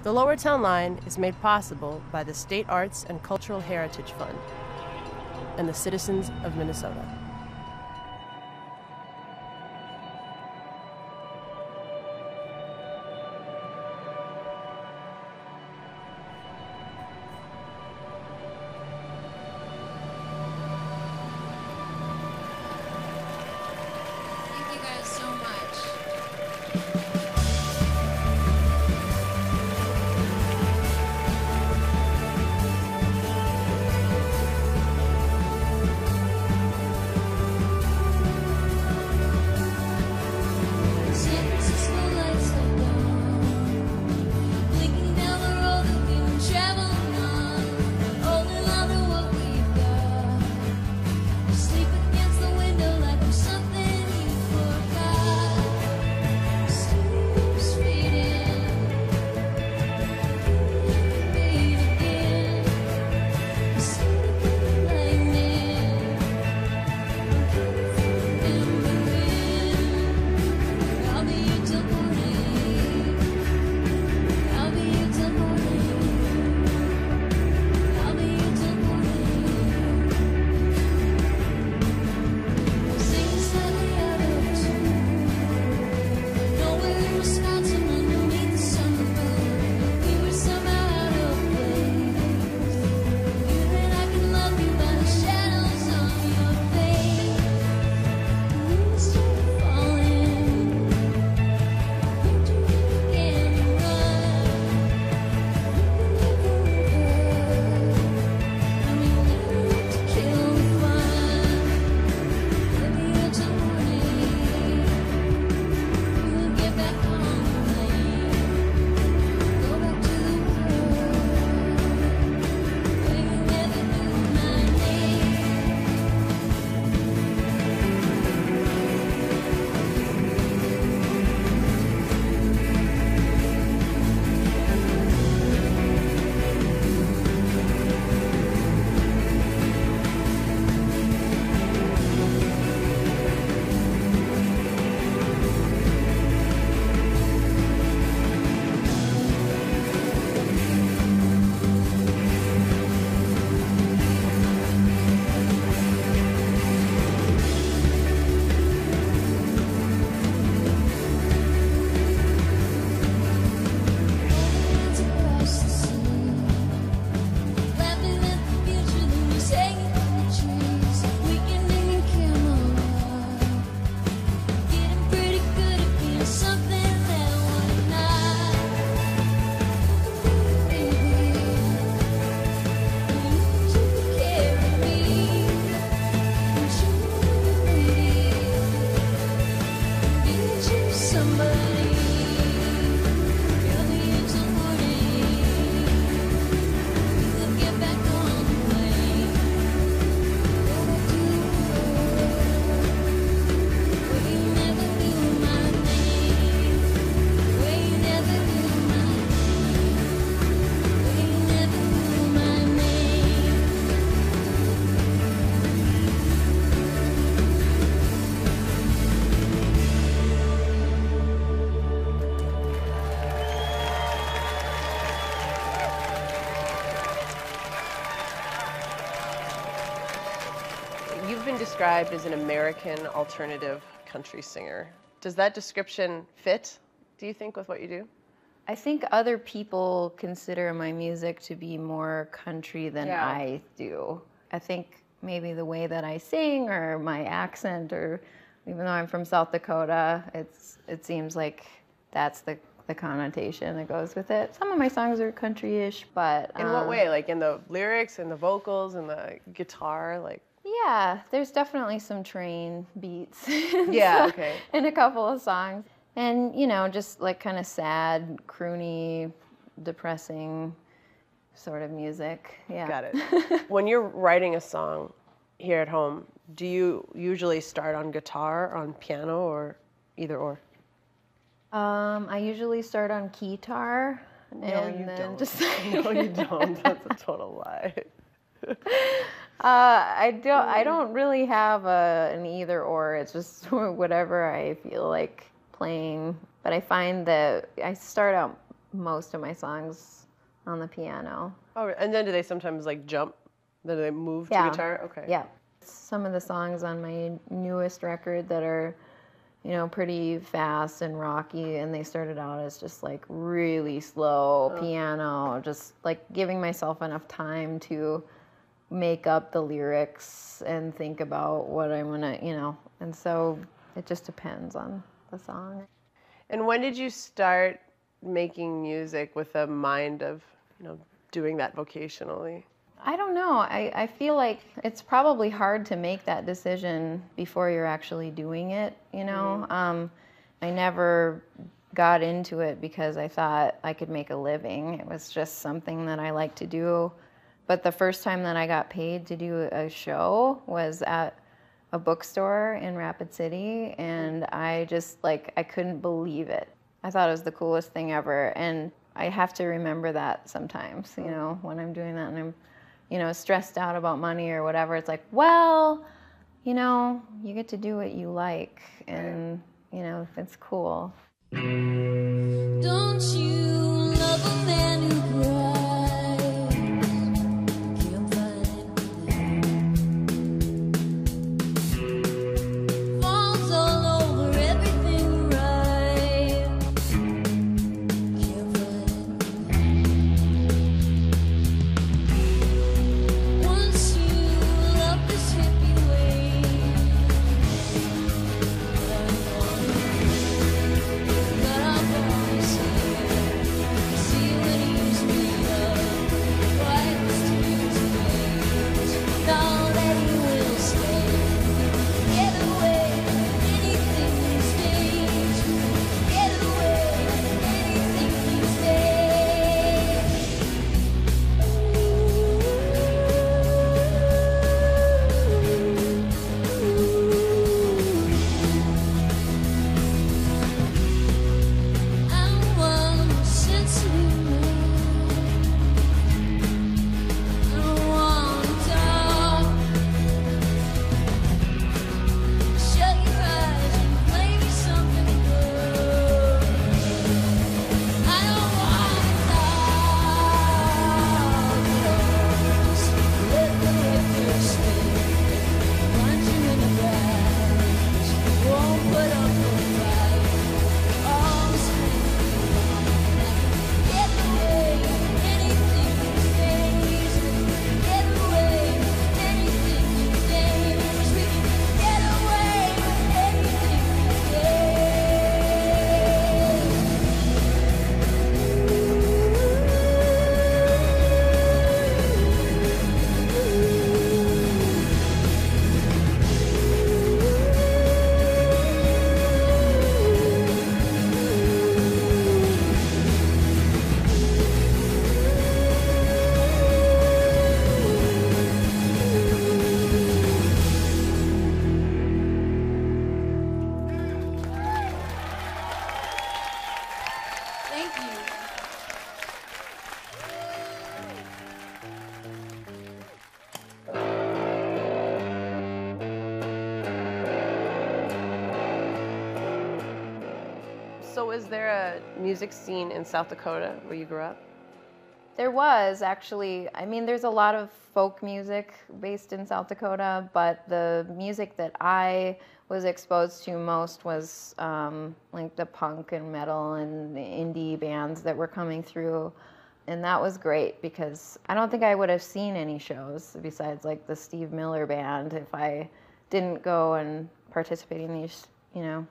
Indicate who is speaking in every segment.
Speaker 1: The Lowertown line is made possible by the State Arts and Cultural Heritage Fund and the citizens of Minnesota.
Speaker 2: Thank you guys so much.
Speaker 1: You've been described as an American alternative country singer. Does that description fit, do you think, with what you do?
Speaker 3: I think other people consider my music to be more country than I do. I think maybe the way that I sing or my accent, or even though I'm from South Dakota, it seems like that's the connotation that goes with it. Some of my songs are country-ish, but...
Speaker 1: In what way? Like in the lyrics and the vocals and the guitar? Like?
Speaker 3: Yeah, there's definitely some train beats.
Speaker 1: Yeah, okay.
Speaker 3: In a couple of songs. And, you know, just like kind of sad, croony, depressing sort of music. Yeah.
Speaker 1: Got it. When you're writing a song here at home, do you usually start on guitar, on piano, or either or?
Speaker 3: I usually start on keytar.
Speaker 1: No, you don't. No, you don't. That's a total lie.
Speaker 3: I don't really have an either or. It's just whatever I feel like playing. But I find that I start out most of my songs on the piano.
Speaker 1: Oh, and then do they sometimes like jump? Then do they move to guitar? Okay.
Speaker 3: Yeah. Some of the songs on my newest record that are, you know, pretty fast and rocky, and they started out as just like really slow piano, just like giving myself enough time to make up the lyrics and think about what I'm gonna, you know, and so it just depends on the song.
Speaker 1: And when did you start making music with a mind of, you know, doing that vocationally?
Speaker 3: I don't know. I feel like it's probably hard to make that decision before you're actually doing it, you know? I never got into it because I thought I could make a living. It was just something that I like to do. But the first time that I got paid to do a show was at a bookstore in Rapid City, and I just, like, I couldn't believe it. I thought it was the coolest thing ever, and I have to remember that sometimes, you know, when I'm doing that and I'm, you know, stressed out about money or whatever. It's like, well, you know, you get to do what you like, and, you know, it's cool.
Speaker 2: Don't you love a man who cries? Can't find it. Falls all over everything right. Can't find it. Once you love this hippie way, but I'll always see when he's made up, wipe his tears away. Now that he will stay, get away, anything these days. Get away, anything these days. I want sensitive I want to talk. Shut your eyes and play me something good. I don't want to talk. Just let the record stay. Punch you in the back. Won't put up a fight. All the same. Get away, anything these days. Get away, anything these days. We can get away, anything these Thank you.
Speaker 1: So is there a music scene in South Dakota where you grew up?
Speaker 3: There was actually, I mean, there's a lot of folk music based in South Dakota, but the music that I was exposed to most was like the punk and metal and the indie bands that were coming through. And that was great because I don't think I would have seen any shows besides like the Steve Miller Band if I didn't go and participate in these, you know,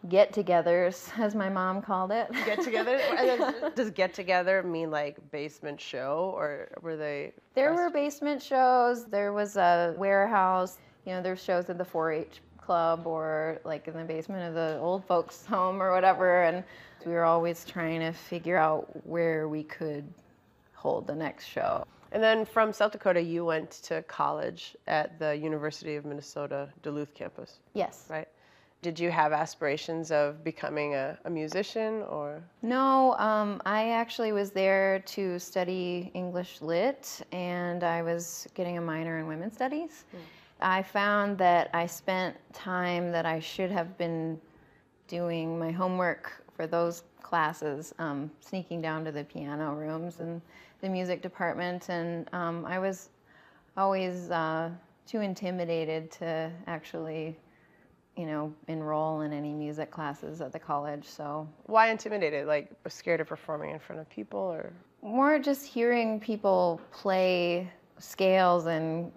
Speaker 3: get-togethers, as my mom called it.
Speaker 1: Get-together? Does get-together mean like basement show, or were they?
Speaker 3: There were basement shows. There was a warehouse. You know, there's shows at the 4-H club or like in the basement of the old folks' home or whatever. And we were always trying to figure out where we could hold the next show.
Speaker 1: And then from South Dakota, you went to college at the University of Minnesota Duluth campus.
Speaker 3: Yes.
Speaker 1: Right? Did you have aspirations of becoming a musician, or?
Speaker 3: No, I actually was there to study English Lit, and I was getting a minor in women's studies. I found that I spent time that I should have been doing my homework for those classes, sneaking down to the piano rooms and the music department, and I was always too intimidated to actually, enroll in any music classes at the college. So
Speaker 1: Why intimidated? Like, scared of performing in front of people, or?
Speaker 3: more just hearing people play scales and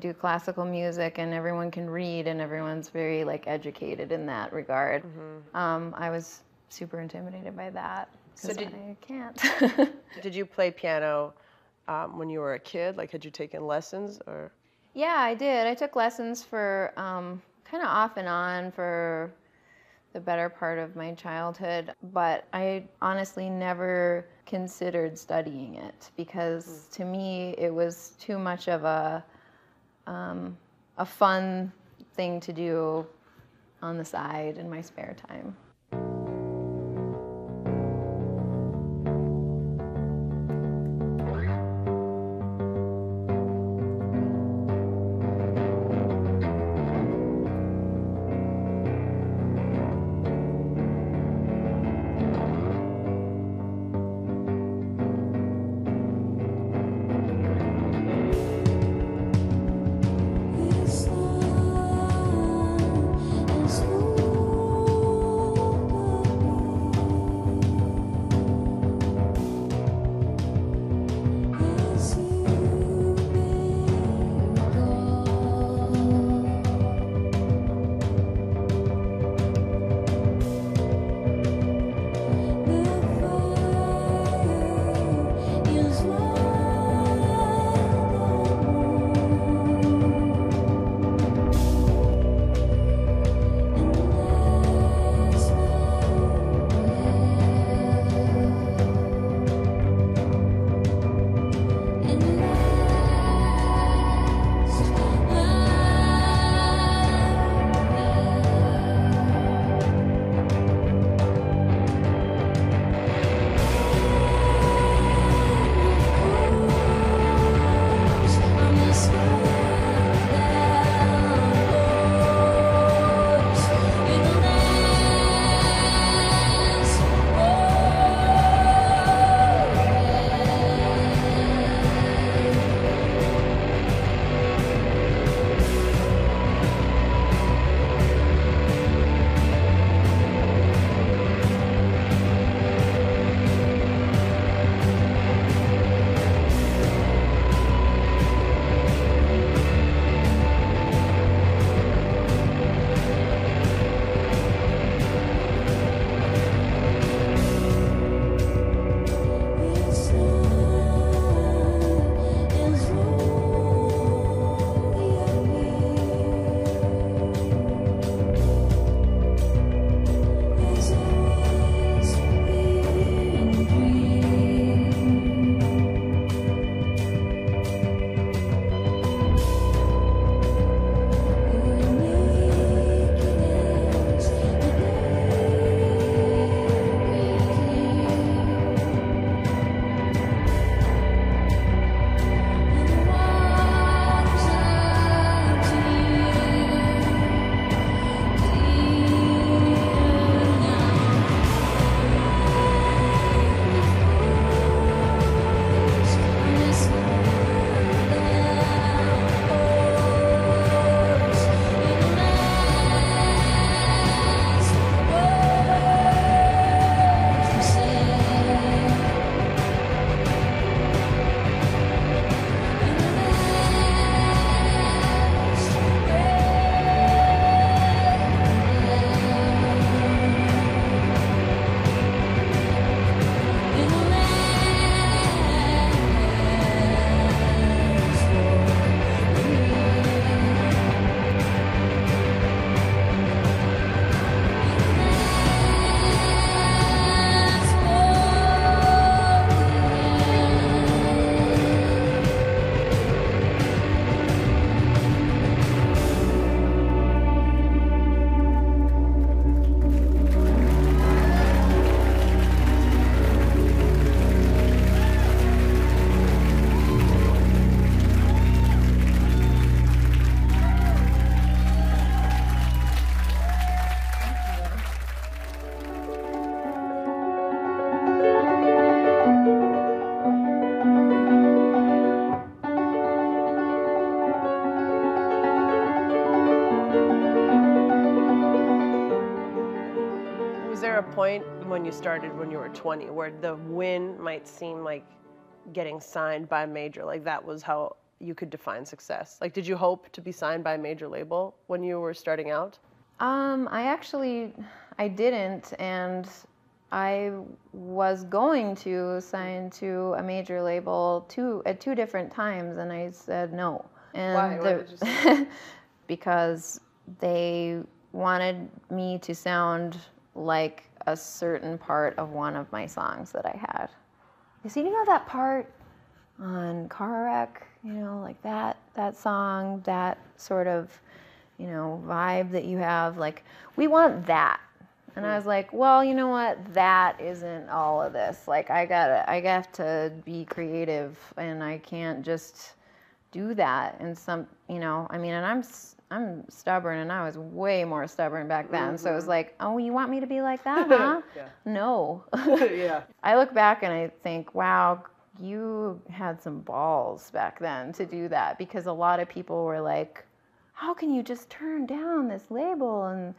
Speaker 3: do classical music, and everyone can read, and everyone's very educated in that regard. I was super intimidated by that because I can't.
Speaker 1: Did you play piano when you were a kid? Like, had you taken lessons, or?
Speaker 3: Yeah, I did. I took lessons for kind of off and on for the better part of my childhood, but I honestly never considered studying it because to me it was too much of a fun thing to do on the side in my spare time.
Speaker 2: It's
Speaker 1: when you started when you were 20, where the win might seem like getting signed by a major, like that was how you could define success? Like, did you hope to be signed by a major label when you were starting out?
Speaker 3: I didn't, and I was going to sign to a major label at two different times, and I said no. And
Speaker 1: Why? Why did you say
Speaker 3: because they wanted me to sound like a certain part of one of my songs that I had. You know that part on Car Wreck, like that song, that sort of, vibe that you have, like, we want that. And I was like, well, you know what? That isn't all of this. Like, I got to be creative, and I can't just do that. And and I'm stubborn, and I was way more stubborn back then. So it was like, oh, you want me to be like that, huh?
Speaker 1: Yeah.
Speaker 3: No.
Speaker 1: Yeah.
Speaker 3: I look back and I think, wow, you had some balls back then to do that, because a lot of people were like, how can you just turn down this label and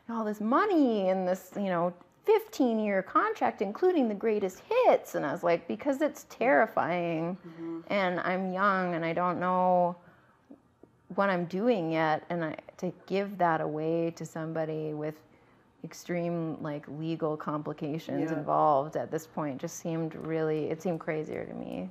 Speaker 3: all this money and this, 15-year contract, including the greatest hits? And I was like, because it's terrifying, and I'm young and I don't know what I'm doing yet, and to give that away to somebody with extreme legal complications involved at this point just seemed crazier to me.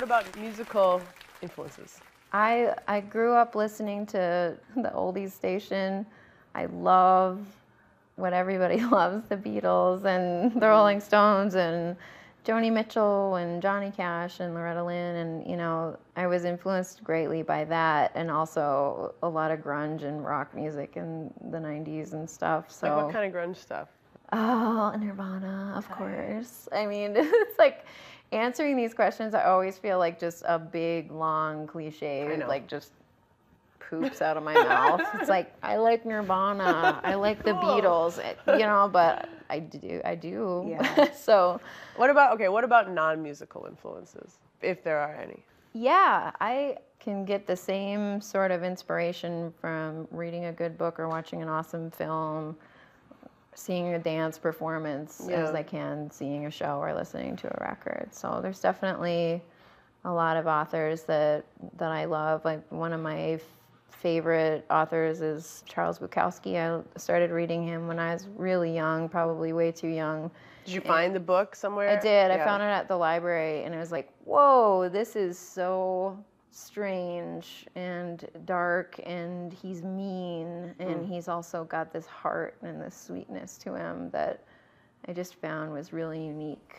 Speaker 1: about musical influences?
Speaker 3: I grew up listening to the oldies station. I love what everybody loves, the Beatles and the Rolling Stones and Joni Mitchell and Johnny Cash and Loretta Lynn, and you know, I was influenced greatly by that, and also a lot of grunge and rock music in the 90s and stuff. So
Speaker 1: Like what kind of grunge stuff?
Speaker 3: Oh, Nirvana, of course. I mean, it's like answering these questions, I always feel like just a big, long cliche, like just poops out of my mouth. It's like, I like Nirvana, I like the Beatles, you know, but I do.
Speaker 1: Yeah.
Speaker 3: So.
Speaker 1: What about non-musical influences, if there are any?
Speaker 3: Yeah, I can get the same sort of inspiration from reading a good book or watching an awesome film, seeing a dance performance as I can seeing a show or listening to a record. So there's definitely a lot of authors that I love. Like one of my favorite authors is Charles Bukowski. I started reading him when I was really young, probably way too young.
Speaker 1: Did you find the book somewhere?
Speaker 3: I did. I found it at the library, and it was like, whoa, this is so strange and dark, and he's mean, and he's also got this heart and this sweetness to him that I just found was really unique.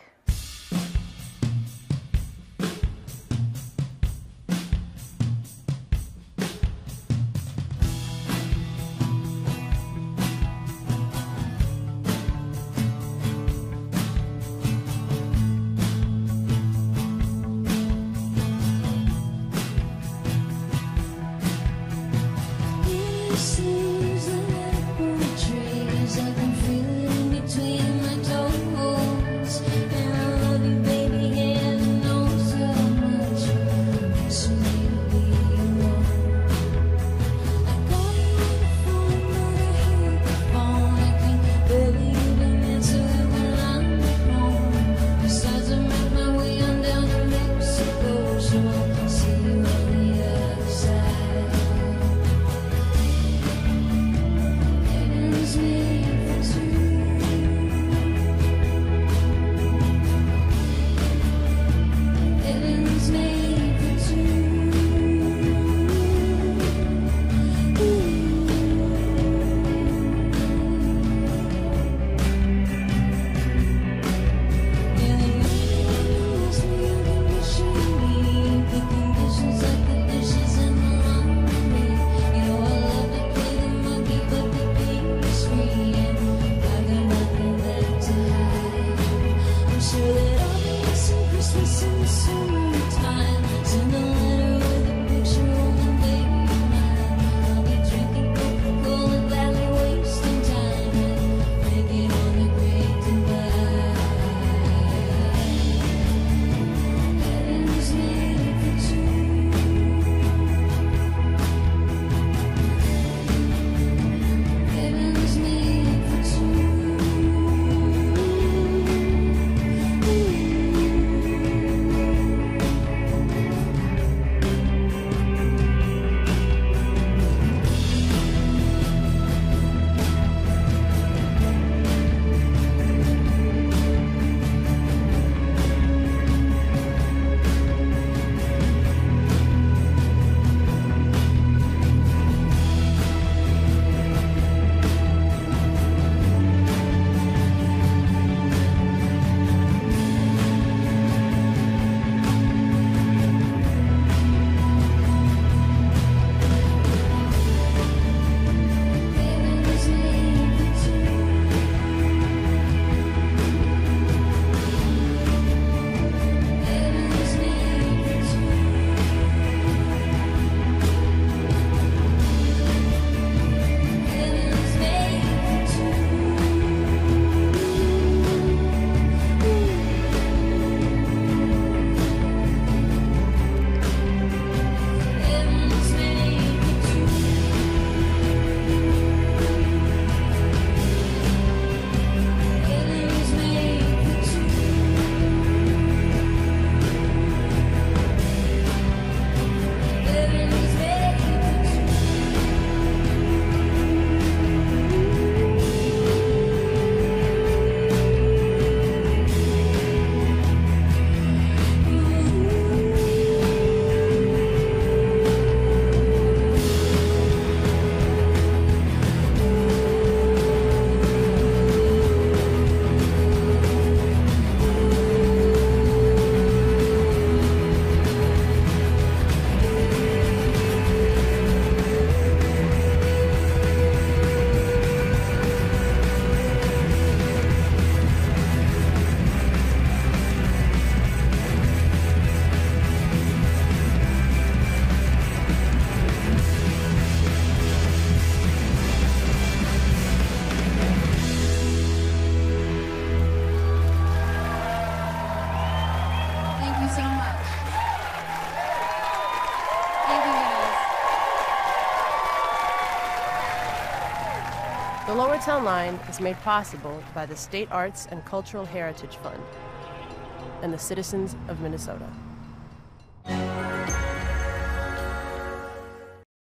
Speaker 1: The Lowertown line is made possible by the State Arts and Cultural Heritage Fund and the citizens of Minnesota.